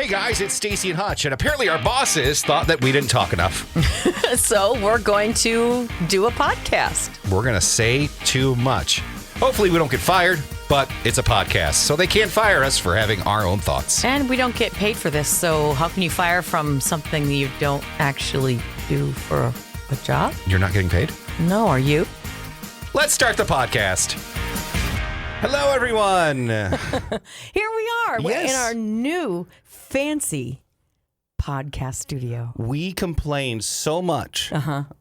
Hey guys, it's Stacy and Hutch, and apparently our bosses thought that we didn't talk enough. So we're going to do a podcast. We're going to say too much. Hopefully we don't get fired, but it's a podcast, so they can't fire us for having our own thoughts. And we don't get paid for this, so how can you fire from something that you don't actually do for a job? You're not getting paid? No, are you? Let's start the podcast. Hello, everyone. Here we are Yes. in our new fancy podcast studio. We complained so much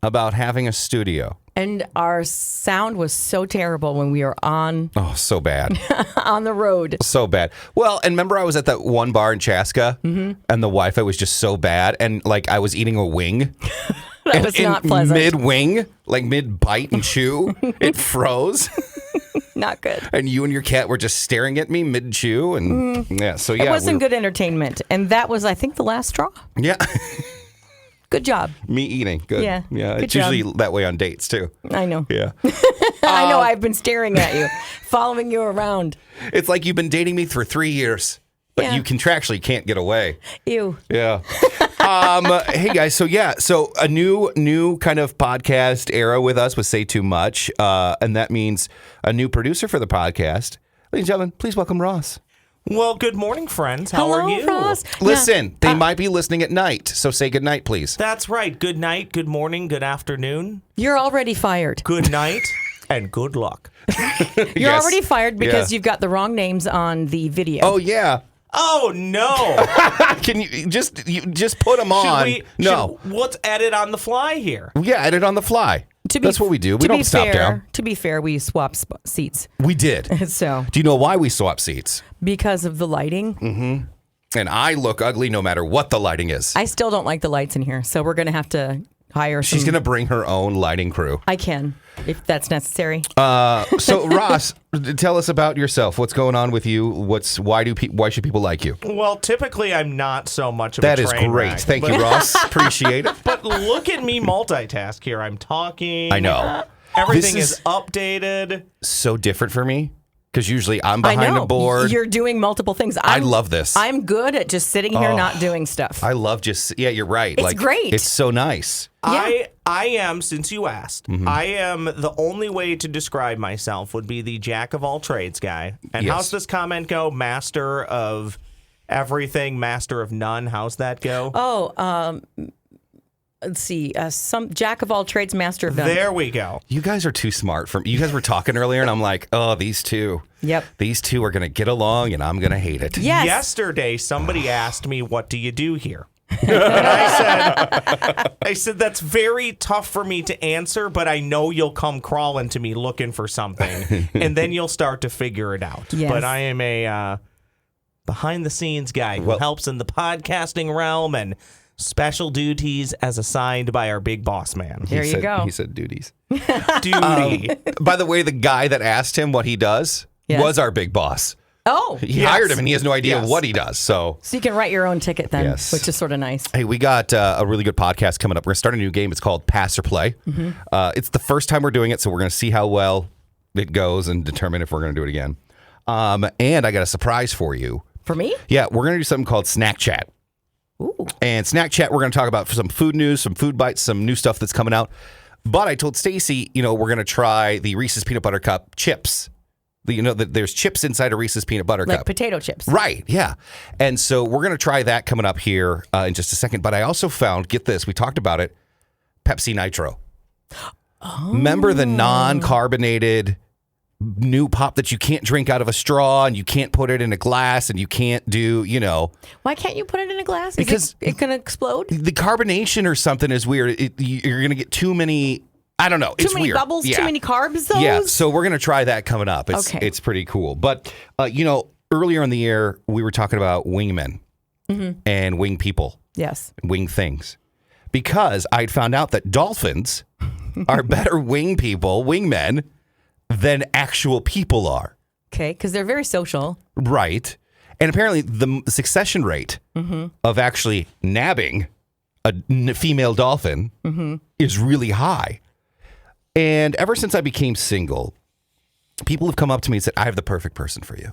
about having a studio. And our sound was so terrible when we were on Oh, so bad. on the road. So bad. Well, and remember I was at that one bar in Chaska, and the Wi-Fi was just so bad, and like I was eating a wing. That was not pleasant. Mid-wing, like mid-bite and chew, it froze. Not good. And you and your cat were just staring at me mid-chew, and so yeah. It wasn't good entertainment. And that was, I think, the last straw. Yeah. Good job. Me eating. Good. Yeah, good It's job. usually that way on dates, too. I know. Yeah. I know. I've been staring at you, following you around. It's like you've been dating me for 3 years, but Yeah. you contractually can't get away. Ew. Yeah. Hey guys, so a new kind of podcast era with us with Say Too Much, and that means a new producer for the podcast. Ladies and gentlemen, please welcome Ross. Well, good morning, friends. How Hello, are you? Ross. Listen, they might be listening at night, so say good night, please. That's right. Good night, good morning, good afternoon, You're already fired. good night, and good luck. You're Yes. already fired because Yeah. you've got the wrong names on the video. Oh yeah. Oh, no. Can you just put them on? Let's edit on the fly here. Yeah, edit on the fly. That's what we do. We don't stop down. To be fair, we swapped seats. We did. So, Do you know why we swap seats? because of the lighting, And I look ugly no matter what the lighting is. I still don't like the lights in here. So we're going to have to hire some. She's going to bring her own lighting crew. I can, if that's necessary. So Ross, tell us about yourself. What's going on with you? Why should people like you? Well, typically, I'm not so much of That a is train great. wreck, Thank you, Ross. Appreciate it. But look at me multitask here. I'm talking. I know. Everything This is updated. So different for me because usually I'm I behind know. a board. You're doing multiple things. I love this. I'm good at just sitting here not doing stuff. I love you're right. It's great. It's so nice. Yeah. I am, since you asked, I am the only way to describe myself would be the jack of all trades guy. And Yes. how's this comment go? Master of everything, master of none. How's that go? Let's see. Some jack of all trades, master of none. There we go. You guys are too smart. You guys were talking earlier, and I'm like, oh, these two. Yep. These two are going to get along, and I'm going to hate it. Yes. Yesterday, somebody asked me, what do you do here? And I said, that's very tough for me to answer, but I know you'll come crawling to me looking for something, and then you'll start to figure it out. Yes. But I am a behind-the-scenes guy who helps in the podcasting realm and special duties as assigned by our big boss man. There you go. He said duties. Duty. By the way, the guy that asked him what he does Yes. was our big boss. Oh, He Yes. hired him, and he has no idea Yes. what he does. So, so you can write your own ticket then, Yes. which is sort of nice. hey, we got a really good podcast coming up. We're going to start a new game. It's called Pass or Play. It's the first time we're doing it, so we're going to see how well it goes and determine if we're going to do it again. And I got a surprise for you. For me? Yeah, we're going to do something called Snack Chat. Ooh. And Snack Chat, we're going to talk about some food news, some food bites, some new stuff that's coming out. But I told Stacy, we're going to try the Reese's Peanut Butter Cup chips. There's chips inside a Reese's Peanut Butter Like Cup. potato chips. Right, yeah. And so we're going to try that coming up here in just a second. But I also found, get this, we talked about it, Pepsi Nitro. Oh. Remember the non-carbonated new pop that you can't drink out of a straw and you can't put it in a glass and you can't do, Why can't you put it in a glass? Because- Is it going to explode? the carbonation or something is weird. You're going to get too many, I don't know. Too It's many weird. bubbles? Yeah. Too many carbs, those? Yeah, so we're going to try that coming up. Okay. It's pretty cool. But, earlier in the year, we were talking about wingmen and wing people, Yes. wing things. Because I'd found out that dolphins are better wingmen, than actual people are. Okay, because they're very social. Right. And apparently the succession rate of actually nabbing a female dolphin is really high. And ever since I became single, people have come up to me and said, I have the perfect person for you.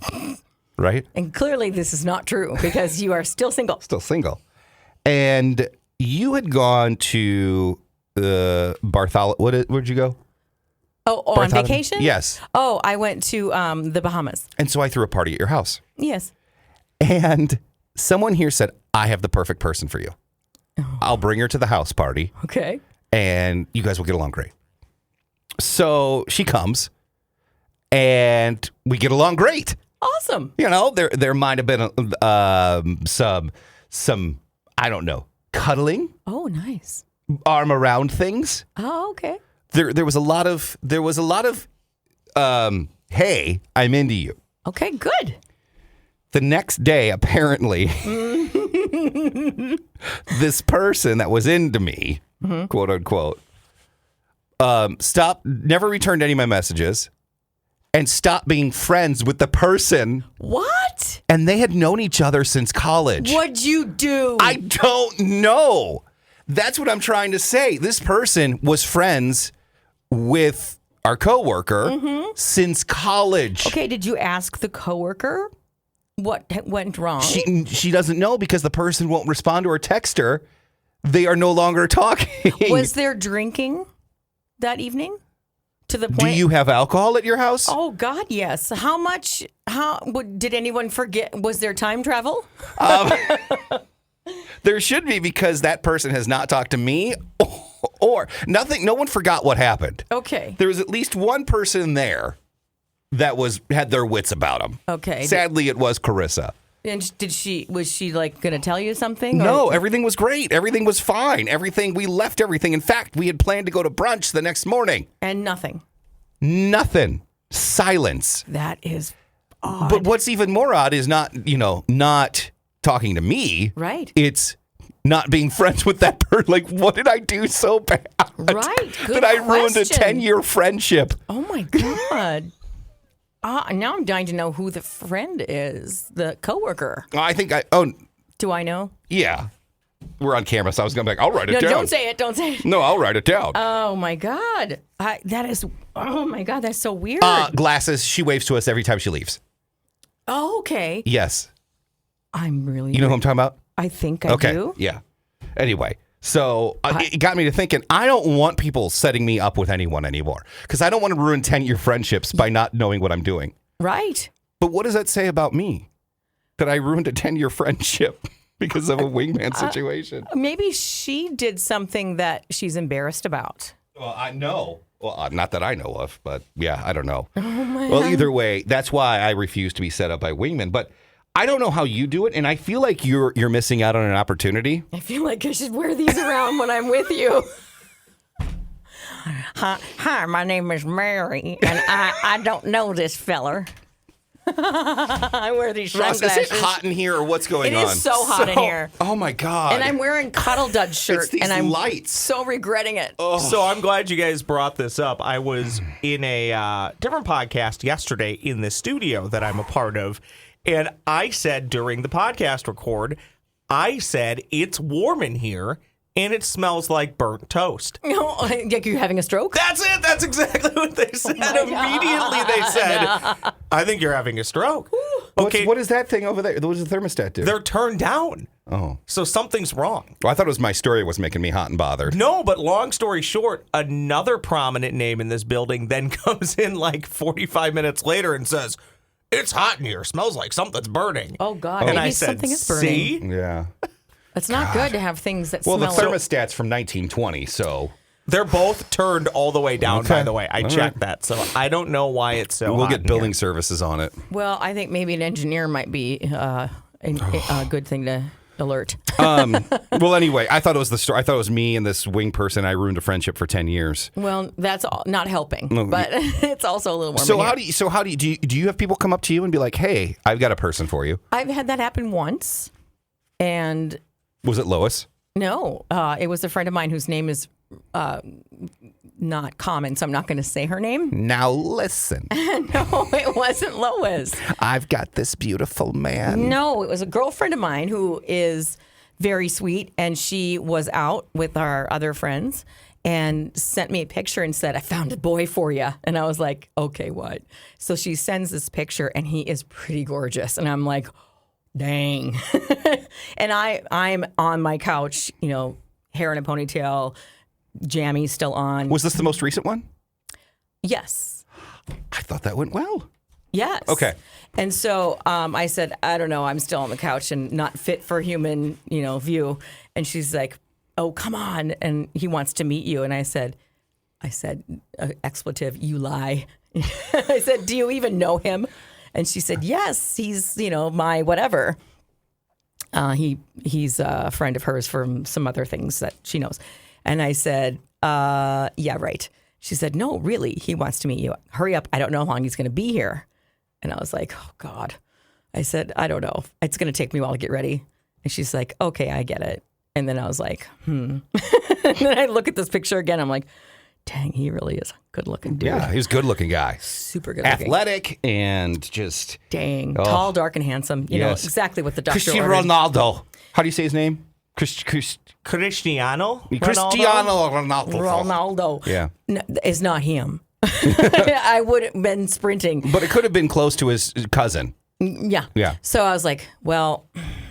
right? And clearly this is not true because you are still single. Still single. And you had gone to where'd you go? Oh, on vacation? Yes. Oh, I went to the Bahamas. And so I threw a party at your house. Yes. And someone here said, I have the perfect person for you. I'll bring her to the house party. Okay. And you guys will get along great. So she comes and we get along great. Awesome. You know, there might have been some I don't know, cuddling. Oh, nice. Arm around things. Oh, okay. There was a lot of hey, I'm into you. Okay, good. The next day, apparently, this person that was into me, quote unquote, never returned any of my messages and stopped being friends with the person. What? And they had known each other since college. What'd you do? I don't know. That's what I'm trying to say. This person was friends with our coworker since college. Okay, did you ask the coworker what went wrong? She doesn't know because the person won't respond to her text her. They are no longer talking. Was there drinking that evening? To the point. Do you have alcohol at your house? Oh God, yes. How much? Did anyone forget? Was there time travel? There should be because that person has not talked to me or nothing. No one forgot what happened. Okay. There was at least one person there that had their wits about them. Okay. Sadly, it was Carissa. And was she like going to tell you something? No, everything was great. Everything was fine. We left everything. In fact, we had planned to go to brunch the next morning. And nothing. Nothing. Silence. That is odd. But what's even more odd is not talking to me. Right. It's not being friends with that person. Like, what did I do so bad? Right. Good that I ruined a question. 10-year friendship. Oh my God. Now I'm dying to know who the friend is, the coworker. Do I know? Yeah. We're on camera, so I was going to be like, I'll write it No, down. don't say it. Don't say it. No, I'll write it down. Oh my God. Oh my God, that's so weird. Glasses. She waves to us every time she leaves. Oh, okay. Yes. I'm really. You know who I'm talking about? I think I do. Yeah. Anyway, so it got me to thinking, I don't want people setting me up with anyone anymore because I don't want to ruin 10-year friendships by not knowing what I'm doing. Right. But what does that say about me? That I ruined a 10-year friendship because of a wingman situation. Maybe she did something that she's embarrassed about. Well, I know. Well, not that I know of, but yeah, I don't know. Oh my Well, God. either way, that's why I refuse to be set up by wingmen. But I don't know how you do it, and I feel like you're missing out on an opportunity. I feel like I should wear these around when I'm with you. Hi, my name is Mary, and I don't know this feller. I wear these Ross, sunglasses. is it hot in here, or what's going on? It is so hot in here. Oh my God! And I'm wearing Cuddle Dud shirt, It's these and I'm lights. so regretting it. So I'm glad you guys brought this up. I was in a different podcast yesterday in the studio that I'm a part of, and I said during the podcast record, it's warm in here and it smells like burnt toast. No, like you're having a stroke? That's it. That's exactly what they said. Immediately they said, I think you're having a stroke. Okay. What is that thing over there? What does the thermostat do? They're turned down. Oh. So something's wrong. Well, I thought it was my story was making me hot and bothered. No, but long story short, another prominent name in this building then comes in like 45 minutes later and says, it's hot in here. Smells like something's burning. Oh, God. And Maybe I said, something is burning. see? Yeah. It's not good to have things that Well, smell. the thermostat's from 1920, so They're both turned all the way down, Okay. by the way. I checked that. So I don't know why it's so we'll hot get in building here. services on it. Well, I think maybe an engineer might be a good thing to alert. Well, anyway, I thought it was the story. I thought it was me and this wing person. I ruined a friendship for 10 years. Well, that's not helping, but it's also a little warm. So in here. do you have people come up to you and be like, "Hey, I've got a person for you"? I've had that happen once, and Was it Lois? no, it was a friend of mine whose name is not common, so I'm not going to say her name. Now listen, No, it wasn't Lois. I've got this beautiful man. No, it was a girlfriend of mine who is very sweet, and she was out with our other friends, and sent me a picture and said, I found a boy for you. And I was like, okay, what? So she sends this picture, and he is pretty gorgeous. And I'm like, dang. And I'm on my couch, hair in a ponytail, jammies still on. Was this the most recent one? Yes. I thought that went well. Yes. Okay. And so I said, I don't know, I'm still on the couch and not fit for human, view. And she's like, oh, come on. And he wants to meet you. And I said, expletive, you lie. I said, do you even know him? And she said, yes, he's, my whatever. He's a friend of hers from some other things that she knows. And I said, yeah, right. She said, no, really, he wants to meet you. Hurry up. I don't know how long he's going to be here. And I was like, oh, God. I said, I don't know. It's going to take me a while to get ready. And she's like, okay, I get it. And then I was like, And then I look at this picture again. I'm like, dang, he really is a good-looking dude. Yeah, he's a good-looking guy. Super good-looking. Athletic and just... Dang. Tall, dark, and handsome. You know exactly what the doctor Cristiano ordered. Ronaldo. How do you say his name? Cristiano Ronaldo. Ronaldo. Yeah. No, it's not him. I would have been sprinting. But it could have been close to his cousin. Yeah. Yeah. So I was like, well,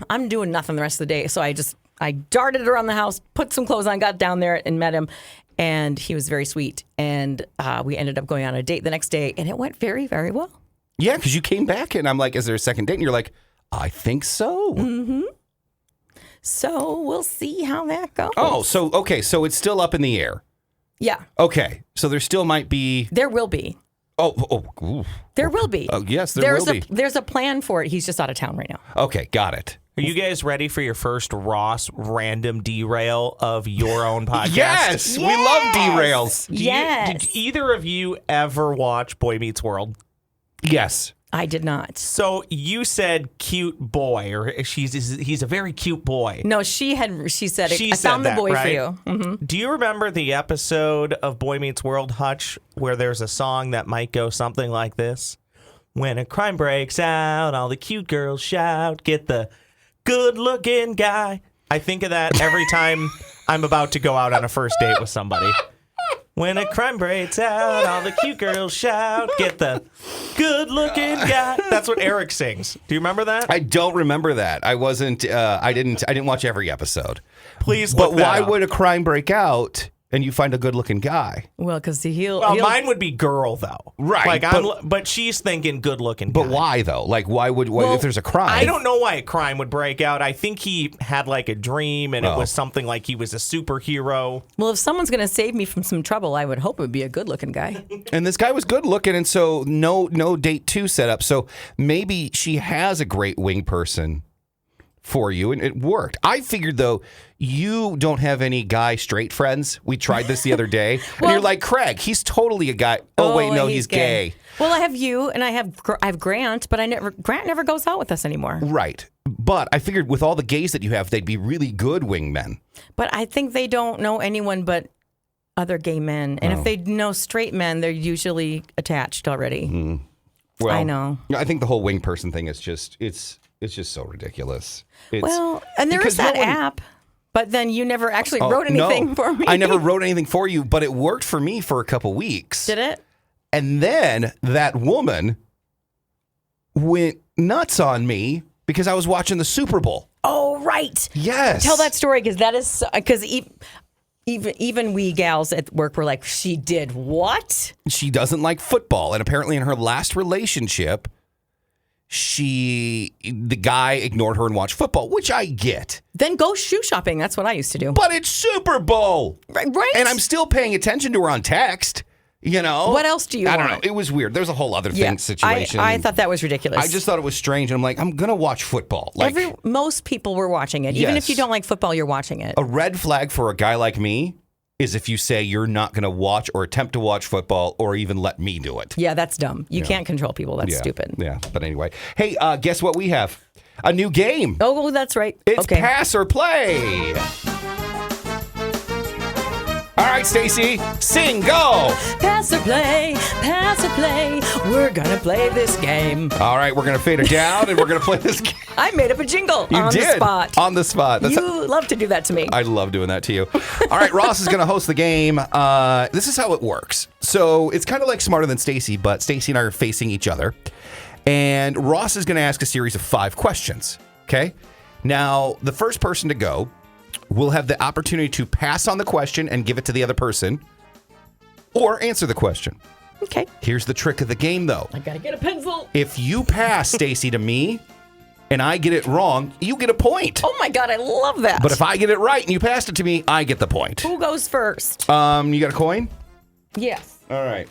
I'm doing nothing the rest of the day. So I darted around the house, put some clothes on, got down there and met him. And he was very sweet. And we ended up going on a date the next day. And it went very, very well. Yeah, because you came back and I'm like, is there a second date? And you're like, I think so. Mm-hmm. So we'll see how that goes. Oh, so, okay. So it's still up in the air. Yeah. Okay. So there still might be. There will be. Ooh. There will be. Oh, yes, there will be. There's a plan for it. He's just out of town right now. Okay, got it. Are you guys ready for your first Ross random derail of your own podcast? Yes! We love derails. Did either of you ever watch Boy Meets World? Yes. I did not. So you said cute boy, or he's a very cute boy. No, she said, She I said found the that, boy right? for you. Mm-hmm. Do you remember the episode of Boy Meets World, Hutch, where there's a song that might go something like this? When a crime breaks out, all the cute girls shout, get the good-looking guy. I think of that every time I'm about to go out on a first date with somebody. When a crime breaks out, all the cute girls shout, get the good-looking guy. That's what Eric sings. Do you remember that? I don't remember that. I wasn't. I didn't watch every episode. Please look But that why up. would a crime break out and you find a good-looking guy? Well, because he'll mine would be girl though. Right, But she's thinking good-looking guy. But why though? Like, why would if there's a crime? I don't know why a crime would break out. I think he had like a dream, and it was something like he was a superhero. Well, if someone's going to save me from some trouble, I would hope it would be a good-looking guy. And this guy was good-looking, and so no date 2 set up. So maybe she has a great wing person for you, and it worked. I figured, though, you don't have any guy straight friends. We tried this the other day, and you're like, Craig, he's totally a guy. Oh wait, no, he's gay. Well, I have you, and I have Grant, but Grant never goes out with us anymore. Right. But I figured with all the gays that you have, they'd be really good wingmen. But I think they don't know anyone but other gay men. And if they know straight men, they're usually attached already. Mm. Well, I know. I think the whole wing person thing is just, it's just so ridiculous. And there is that app, but then you never actually wrote anything for me. I never wrote anything for you, but it worked for me for a couple weeks. Did it? And then that woman went nuts on me because I was watching the Super Bowl. Oh, right. Yes. Tell that story because that is because even we gals at work were like, she did what? She doesn't like football, and apparently in her last relationship, the guy ignored her and watched football, which I get. Then go shoe shopping. That's what I used to do. But it's Super Bowl. Right. And I'm still paying attention to her on text. You know? What else do you want? I don't know. It was weird. There's a whole other situation. I thought that was ridiculous. I just thought it was strange. I'm like, I'm going to watch football. Like, most people were watching it. Even if you don't like football, you're watching it. A red flag for a guy like me is if you say you're not going to watch or attempt to watch football or even let me do it. Yeah, that's dumb. You can't control people. That's stupid. Yeah, but anyway. Hey, guess what we have? A new game. Oh, well, that's right. It's Pass or Play. All right, Stacy, sing, go. Pass or play, we're gonna play this game. All right, we're going to fade it down, and we're going to play this game. I made up a jingle You on did. the spot. On the spot. That's You love to do that to me. I love doing that to you. All right, Ross is going to host the game. This is how it works. So it's kind of like Smarter Than Stacy, but Stacy and I are facing each other. And Ross is going to ask a series of 5 questions. Okay? Now, the first person to go will have the opportunity to pass on the question and give it to the other person, or answer the question. Okay. Here's the trick of the game, though. I gotta get a pencil. If you pass Stacy to me and I get it wrong, you get a point. Oh my God, I love that. But if I get it right and you passed it to me, I get the point. Who goes first? You got a coin? Yes. All right.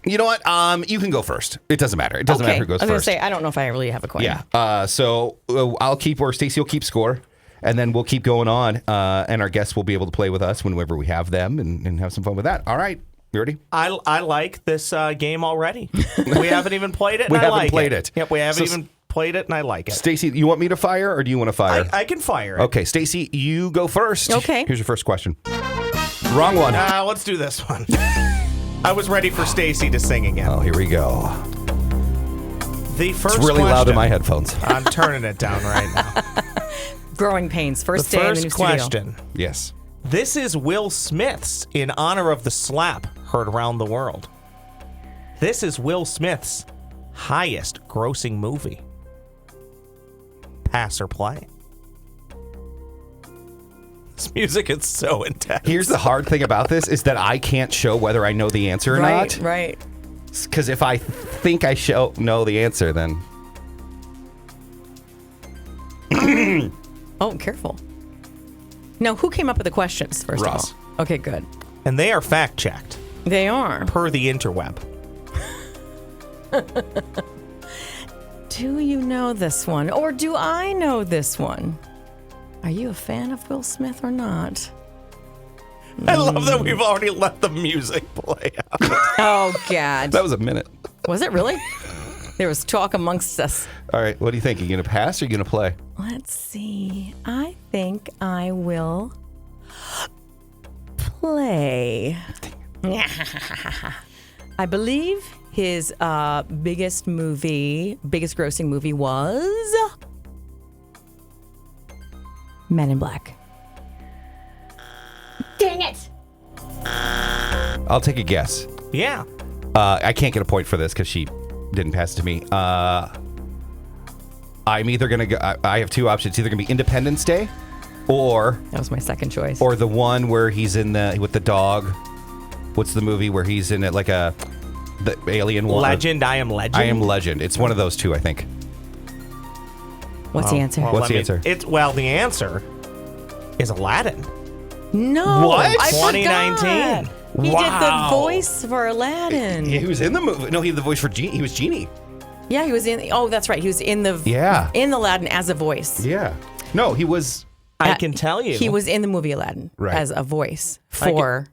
You know what? You can go first. It doesn't matter. It doesn't matter who goes I was first. gonna say, I don't know if I really have a coin. Yeah. So I'll keep, or Stacy will keep score, and then we'll keep going on, and our guests will be able to play with us whenever we have them and have some fun with that. All right. You ready? I like this game already. We haven't even played it. We and I haven't like played it. Yep, we haven't So- even played it, and I like it. Stacy, you want me to fire, or do you want to fire? I can fire it. Okay, Stacy, you go first. Okay. Here's your first question. Wrong one. Let's do this one. I was ready for Stacy to sing again. Oh, here we go. The first It's really loud question- in my headphones. I'm turning it down right now. Growing pains. First The day in the first new studio. question. Yes. This is Will Smith's in honor of the slap heard around the world. This is Will Smith's highest grossing movie. Pass or play? This music is so intense. Here's the hard thing about this is that I can't show whether I know the answer or Right, not. right. Because if I think I know the answer, then Oh, careful. Now, who came up with the questions, first Ross. of all? Okay, good. And they are fact checked They are. per the interweb. Do you know this one? Or do I know this one? Are you a fan of Will Smith or not? I love that we've already let the music play out. Oh, God. that was a minute. Was it really? There was talk amongst us. All right, what do you think? Are you going to pass or are you going to play? Let's see. I think I will play. I believe his biggest grossing movie was Men in Black. Dang it! I'll take a guess. Yeah. I can't get a point for this because she didn't pass it to me. I'm either going to go, I have 2 options. It's either going to be Independence Day or That was my second choice. or the one where he's in with the dog. What's the movie where he's in it like the alien one? Legend, I Am Legend. I Am Legend. It's one of those 2, I think. What's the answer? Well, What's the let me- answer? The answer is Aladdin. No. What? I 2019. forgot. He Wow. did the voice for Aladdin. He was in the movie. No, he had the voice for Genie. He was Genie. Yeah, he was in. Oh, that's right. He was in the. Yeah. In Aladdin as a voice. Yeah. No, he was. I can tell you. He was in the movie Aladdin Right. as a voice for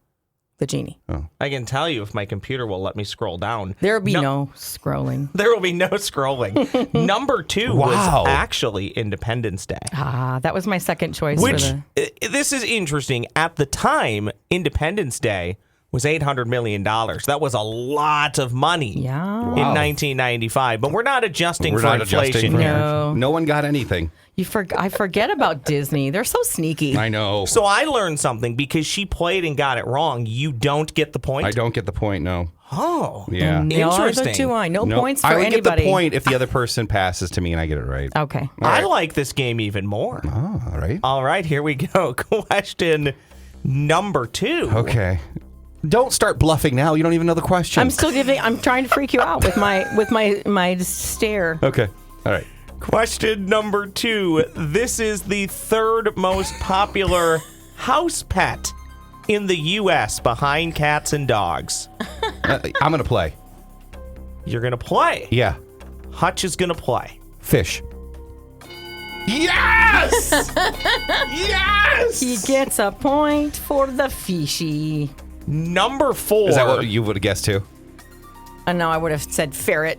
the genie. I can tell you if my computer will let me scroll down. There will be no scrolling. There will be no scrolling. Number 2 Wow. was actually Independence Day. Ah, that was my second choice. Which, for the, this is interesting. At the time, Independence Day was $800 million. That was a lot of money yeah. in 1995. But we're not adjusting for inflation for here. No. No one got anything. I forget about Disney. They're so sneaky. I know. So I learned something because she played and got it wrong. You don't get the point. I don't get the point. No. Oh, Yeah. Neither interesting. do I. No points for I only anybody. get the point if the other person passes to me and I get it right. Okay. I like this game even more. Oh, all right. All right, here we go. Question number 2. Okay. Don't start bluffing now. You don't even know the question. I'm still giving. I'm trying to freak you out with my stare. Okay. All right. Question number 2. This is the 3rd most popular house pet in the U.S. behind cats and dogs. I'm going to play. You're going to play. Yeah. Hutch is going to play. Fish. Yes! Yes! He gets a point for the fishy. Number 4. Is that what you would have guessed too? No, I would have said ferret.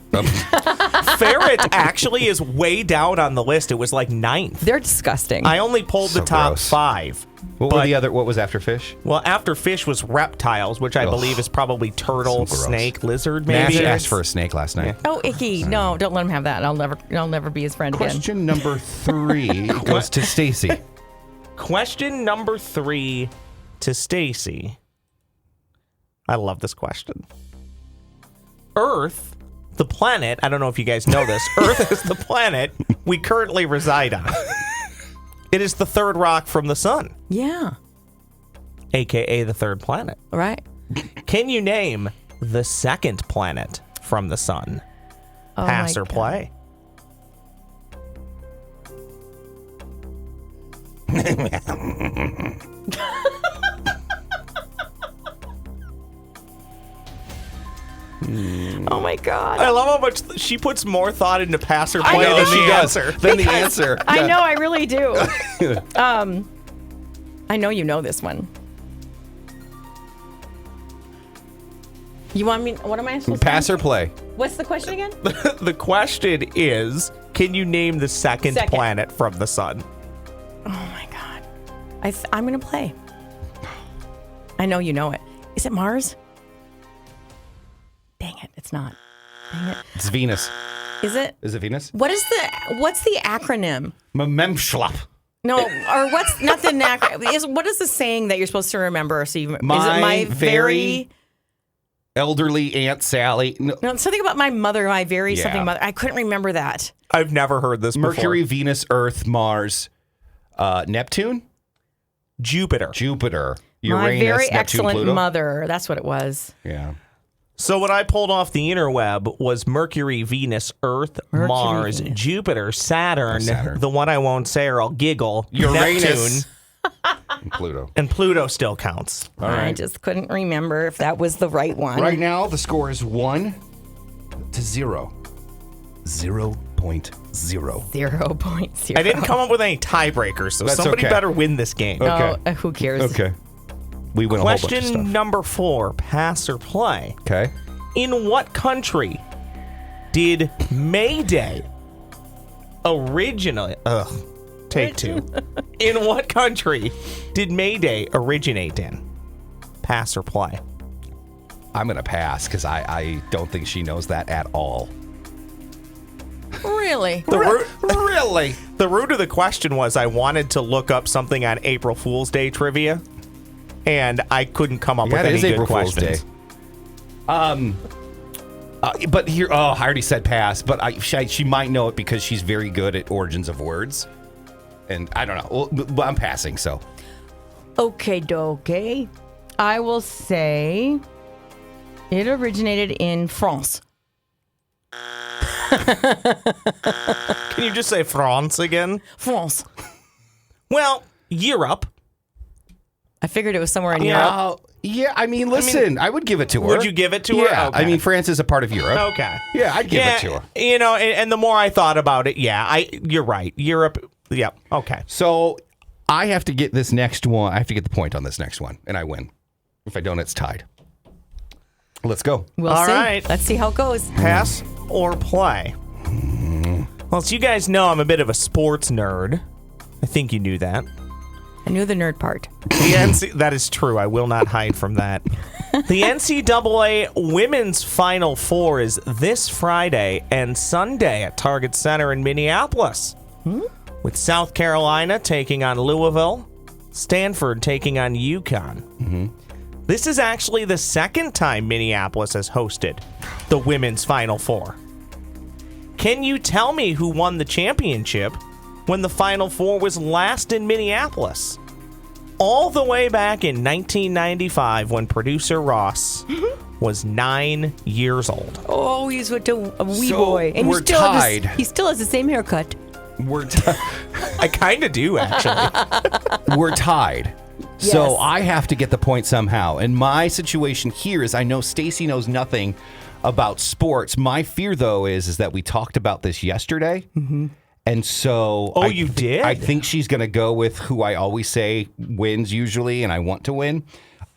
Ferret actually is way down on the list. It was like 9th. They're disgusting. I only pulled the So top gross. 5. What was after fish? Well, after fish was reptiles, which I believe is probably turtle, So gross. snake, lizard, maybe. Nash asked for a snake last night. Oh, icky. No, don't let him have that. I'll never be his friend again. Question number 3 goes to Stacy. Question number 3 to Stacy. I love this question. Earth, the planet, I don't know if you guys know this, Earth is the planet we currently reside on. It is the third rock from the sun, Yeah. a.k.a. the third planet. Right. Can you name the second planet from the sun? Oh Pass my or God. play? Oh my God. I love how much she puts more thought into pass or I play know than she the does. answer. Then the answer. I know, I really do. I know you know this one. You want me? What am I supposed to Pass or answer? play? What's the question again? The question is, can you name the second planet from the sun? Oh my God. I'm going to play. I know you know it. Is it Mars? Dang it, it's not. Dang it. It's Venus. Is it? Is it Venus? What's the acronym? Memschlap. No, or what's not the acronym? What is the saying that you're supposed to remember? So is it My my very elderly Aunt Sally. No, No, something about my mother. My very Yeah. something mother. I couldn't remember that. I've never heard this Mercury, before. Venus, Earth, Mars, Neptune, Jupiter. Uranus, My very Neptune, excellent Pluto. mother. That's what it was. Yeah. So what I pulled off the interweb was Mercury, Venus, Earth, Mars, Venus. Jupiter, Saturn, Saturn. the one I won't say or I'll giggle, Uranus. Neptune, And Pluto. and Pluto still counts. All I right. just couldn't remember if that was the right one. Right now, the score is 1-0. 0.0. 0.0. I didn't come up with any tiebreakers, so That's somebody okay. better win this game. Okay. Oh, who cares? Okay. We win a whole bunch of Question stuff. number 4, pass or play. Okay. In what country did May Day originally... Take 2. In what country did May Day originate in? Pass or play? I'm going to pass because I don't think she knows that at all. Really? Really? The root of the question was I wanted to look up something on April Fool's Day trivia, and I couldn't come up with it any is good April Fool's questions. Day. But here, I already said pass, but she might know it because she's very good at origins of words. And I don't know. Well, I'm passing, so. Okay, dokie. I will say it originated in France. Can you just say France again? France. Well, Europe. I figured it was somewhere in Europe. Yeah, I mean, listen, I would give it to her. Would you give it to her? Yeah, Okay. I mean, France is a part of Europe. Okay. Yeah, I'd give it to her. You know, and the more I thought about it, you're right. Europe, yep, okay. So I have to get this next one. I have to get the point on this next one, and I win. If I don't, it's tied. Let's go. We'll All see. right. Let's see how it goes. Pass or play? Well, as you guys know, I'm a bit of a sports nerd. I think you knew that. I knew the nerd part. That is true. I will not hide from that. The NCAA Women's Final Four is this Friday and Sunday at Target Center in Minneapolis. With South Carolina taking on Louisville, Stanford taking on UConn. This is actually the second time Minneapolis has hosted the Women's Final Four. Can you tell me who won the championship when the Final Four was last in Minneapolis? All the way back in 1995 when producer Ross was 9 years old. Oh, he's with a wee So, boy. And we're tied. He still has the same haircut. We're I kind of do, actually. we're tied. So Yes. I have to get the point somehow. And my situation here is I know Stacy knows nothing about sports. My fear, though, is that we talked about this yesterday. And so Oh, you did? I think she's going to go with who I always say wins usually, and I want to win.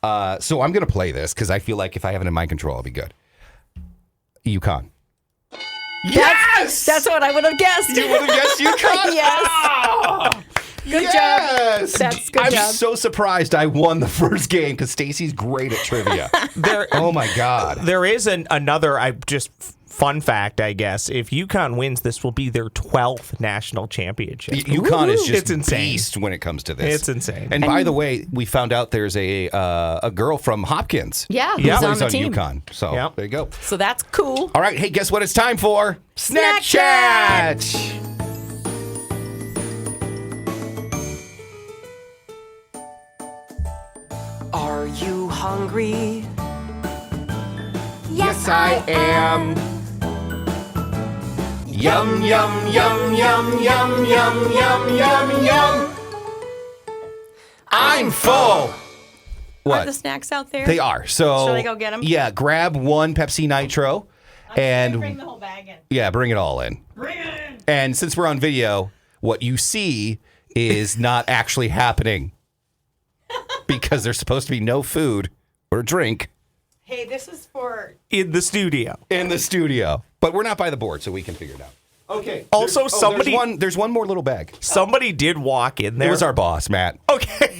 So I'm going to play this because I feel like if I have it in my control, I'll be good. UConn. That's what I would have guessed. You would have guessed UConn? Yes. Good Yes! job. That's good I'm job. so surprised I won the first game because Stacy's great at trivia. Oh my God. There is another, fun fact, I guess. If UConn wins, this will be their 12th national championship. UConn is just It's insane. beast when it comes to this. It's insane. And by the way, we found out there's a girl from Hopkins. Yeah, who's Yeah. on Plays the on team. UConn. So Yep. there you go. So that's cool. All right, hey, guess what it's time for? Snack Chat! Are you hungry? Yes, I am. Yum, yum, yum, yum, yum, yum, yum, yum, yum. I'm full. What? Are the snacks out there? They are. So Should I go get 'em? Yeah, grab one Pepsi Nitro and Bring the whole bag in. yeah, bring it all in. Bring it in. And since we're on video, what you see is not actually happening because there's supposed to be no food or drink Hey, this is for. In the studio. in the studio. But we're not by the board, so we can figure it out. Okay. Also, there's- somebody- there's one more little bag. Somebody did walk in there. It was our boss, Matt. Okay.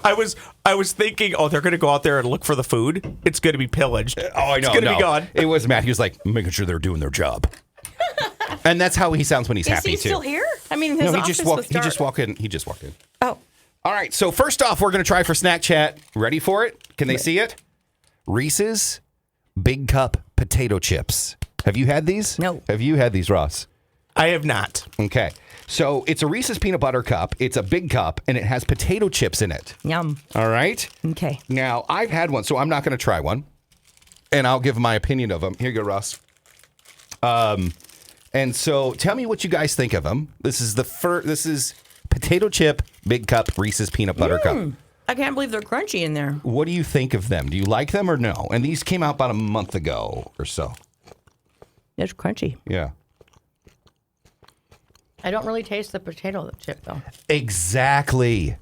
I was thinking, they're going to go out there and look for the food. It's going to be pillaged. Oh, I know. It's going to no. be gone. It was Matt. He was like making sure they're doing their job. And that's how he sounds when he's Is happy he too. still here? I mean, his No, he office just walked. was He dark. just walked in. He just walked in. Oh, All right. So first off, we're gonna try for snack chat. Ready for it? Can they see it? Reese's Big Cup potato chips. Have you had these? No. Have you had these, Ross? I have not. Okay. So it's a Reese's peanut butter cup. It's a big cup, and it has potato chips in it. yum. All right. Okay. Now I've had one, so I'm not going to try one, and I'll give my opinion of them. Here you go, Ross. And so tell me what you guys think of them. This is This is potato chip big cup Reese's peanut butter cup. I can't believe they're crunchy in there. What do you think of them? Do you like them or no? And these came out about a month ago or so. It's crunchy. Yeah. I don't really taste the potato chip though. Exactly.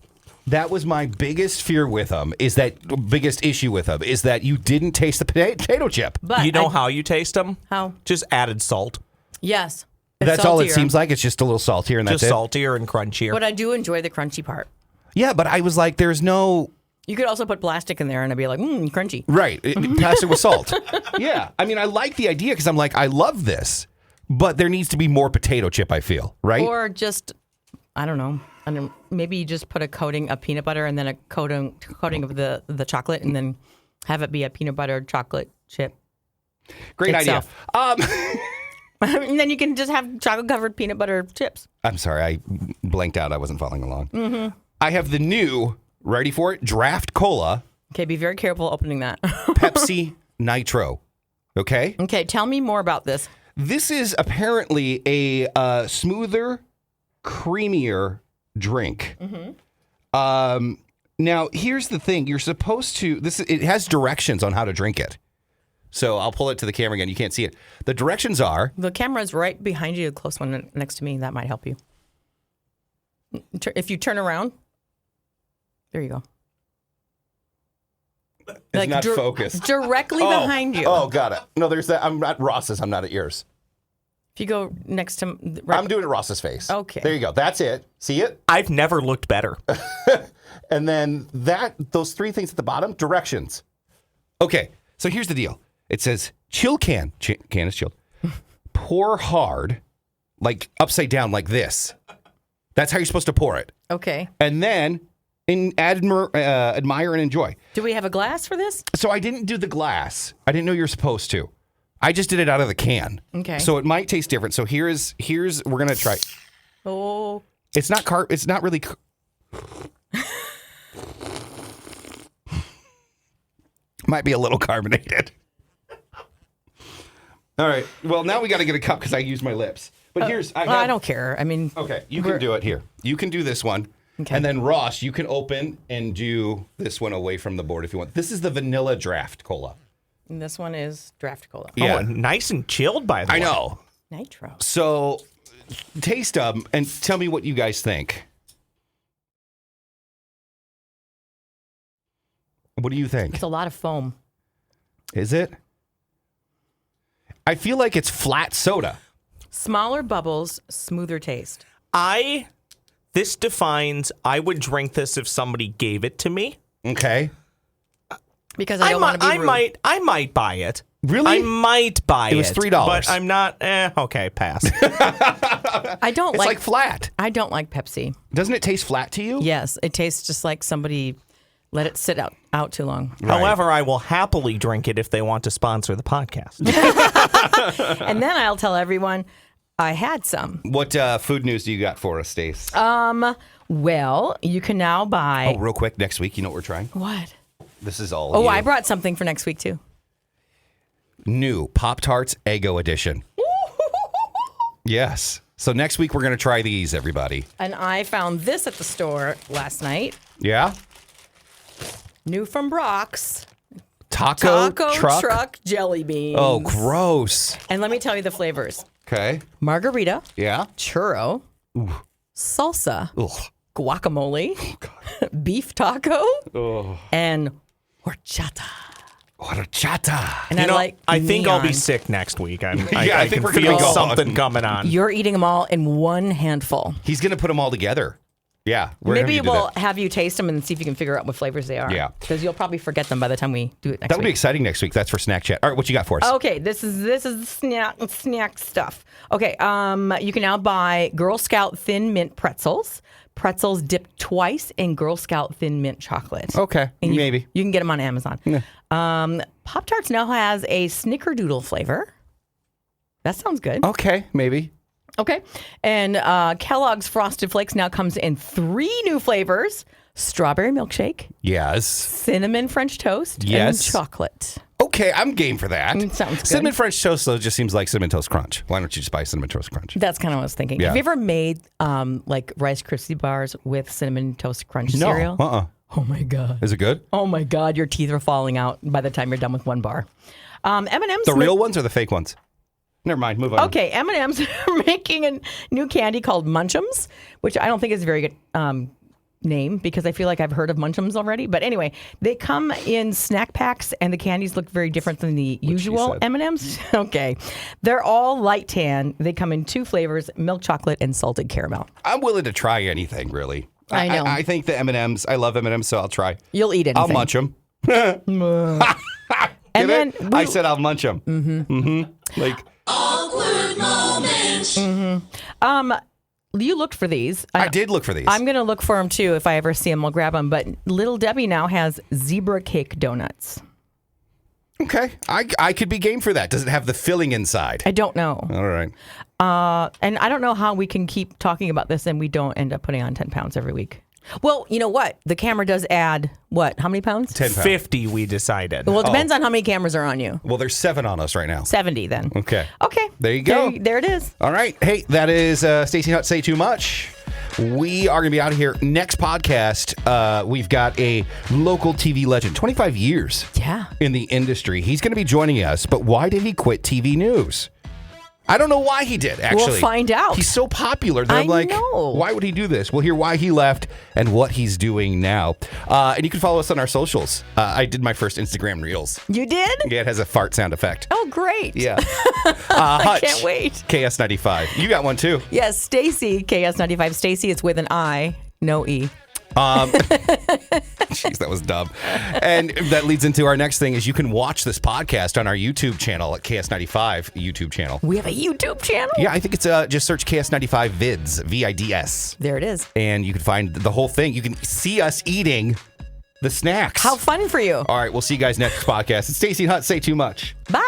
That was my biggest fear with them. Biggest issue with them is that you didn't taste the potato chip. But You know how you taste them? How? Just added salt. Yes. It's That's all it saltier. seems like. It's just a little saltier and Just that's it. saltier and crunchier. But I do enjoy the crunchy part. Yeah, but I was like, there's no You could also put plastic in there and I'd be like, crunchy. right. Plastic with salt. Yeah. I mean, I like the idea because I'm like, I love this, but there needs to be more potato chip, I feel, right? Or just, I don't know. Maybe you just put a coating of peanut butter and then a coating of the chocolate and then have it be a peanut butter chocolate chip. Great itself. idea. And then you can just have chocolate covered peanut butter chips. I'm sorry, I blanked out. I wasn't following along. I have the new, ready for it, draft cola, Okay, be very careful opening that. Pepsi Nitro. Okay? Okay, tell me more about this. This is apparently a smoother, creamier drink. Now, here's the thing. You're supposed to, it has directions on how to drink it. So I'll pull it to the camera again. You can't see it. The directions are, The camera's right behind you, a close one next to me. That might help you. If you turn around, there you go. it's not focused. Directly behind you. Oh, got it. No, there's that. I'm at Ross's. I'm not at yours. If you go next to... I'm doing it Ross's face. Okay. There you go. That's it. See it? I've never looked better. And then those three things at the bottom, directions. Okay, so here's the deal. It says chill can. Can is chilled. Pour hard, like upside down like this. That's how you're supposed to pour it. Okay. And then admire and enjoy. Do we have a glass for this? So I didn't do the glass. I didn't know you were supposed to. I just did it out of the can. Okay. So it might taste different. So here's we're gonna try. Oh. It's not It's not really. Might be a little carbonated. All right. Well, now we got to get a cup because I used my lips. But I don't care. I mean... Okay, you can do it here. You can do this one. Okay. And then Ross, you can open and do this one away from the board if you want. This is the vanilla draft cola. And this one is draft cola. Yeah. Oh, and nice and chilled, by the way. I know. Nitro. So taste them and tell me what you guys think. What do you think? It's a lot of foam. Is it? I feel like it's flat soda. Smaller bubbles, smoother taste. I This defines I would drink this if somebody gave it to me. Okay. Because I don't want to be rude. I might buy it. Really? I might buy it. It was $3. But I'm not. Okay, pass. I don't It's like flat. I don't like Pepsi. Doesn't it taste flat to you? Yes, it tastes just like somebody let it sit out too long. Right. However, I will happily drink it if they want to sponsor the podcast. And then I'll tell everyone I had some. What food news do you got for us, Stace? Well, you can now buy. Real quick, next week, you know what we're trying? What? This is all Oh, you. I brought something for next week too. New Pop-Tarts Eggo Edition. Yes. So next week, we're going to try these, everybody. And I found this at the store last night. Yeah? New from Brock's. Taco truck jelly beans. Oh, gross. And let me tell you the flavors. Okay. Margarita, Yeah? churro, salsa, Ugh. guacamole, beef taco, and horchata. Horchata. And I think I'll be neon. sick next week. I I think can we're gonna feel go something on. coming on. You're eating them all in one handful. He's going to put them all together. Yeah. We're gonna Maybe have you do we'll that. have you taste them and see if you can figure out what flavors they are. Yeah. Because you'll probably forget them by the time we do it next That would be week. exciting next week. That's for Snack Chat. All right, what you got for us? Okay, this is snack stuff. Okay, you can now buy Girl Scout Thin Mint pretzels. Pretzels dipped twice in Girl Scout Thin Mint chocolate. Okay, And maybe. You can get them on Amazon. Pop-Tarts now has a snickerdoodle flavor. That sounds good. Okay, maybe. Okay. And Kellogg's Frosted Flakes now comes in 3 new flavors. Strawberry milkshake, Yes. cinnamon French toast, Yes. and chocolate. Okay, I'm game for that. Sounds good. Cinnamon French Toast, though, just seems like Cinnamon Toast Crunch. Why don't you just buy Cinnamon Toast Crunch? That's kind of what I was thinking. Yeah. Have you ever made like Rice Krispie bars with cinnamon toast crunch No. cereal? Uh-uh. Oh my god! Is it good? Oh my god! Your teeth are falling out by the time you're done with one bar. M&M's. The real ones or the fake ones? Never mind. Move on. Okay, M&M's are making a new candy called Munchums, which I don't think is a very good name because I feel like I've heard of Munchums already. But anyway, they come in snack packs, and the candies look very different than the usual said. M&M's. Okay, they're all light tan. They come in 2 flavors: milk chocolate and salted caramel. I'm willing to try anything, really. I know. I think the M&M's, I love M&M's, so I'll try. You'll eat anything. I'll munch them. And then I said I'll munch them. Like, you looked for these. I did look for these. I'm going to look for them too. If I ever see them, I'll grab them. But Little Debbie now has zebra cake donuts. Okay. I could be game for that. Does it have the filling inside? I don't know. All right. And I don't know how we can keep talking about this and we don't end up putting on 10 pounds every week. Well, you know what? The camera does add, what, how many pounds? 10 pounds. 50, we decided. Well, it depends on how many cameras are on you. Well, there's 7 on us right now. 70 then. Okay. Okay. There you go. There it is. All right. Hey, that is Stacey Hutch Say Too Much. We are going to be out of here. Next podcast, we've got a local TV legend, 25 years Yeah. in the industry. He's going to be joining us, but why did he quit TV news? I don't know why he did, actually. We'll find out. He's so popular that I'm I like, know. why would he do this? We'll hear why he left and what he's doing now. And you can follow us on our socials. I did my first Instagram Reels. You did? Yeah, it has a fart sound effect. Oh, great. Yeah. Hutch, can't wait. KS95. You got one too. Yes, Stacy, KS95. Stacy, it's with an I, no E. Jeez, that was dumb. And that leads into our next thing is you can watch this podcast on our YouTube channel at KS95 YouTube channel. We have a YouTube channel? Yeah, I think it's just search KS95 Vids, VIDS. There it is. And you can find the whole thing. You can see us eating the snacks. How fun for you. All right, we'll see you guys next podcast. It's Stacey and Hutch Say Too Much. Bye.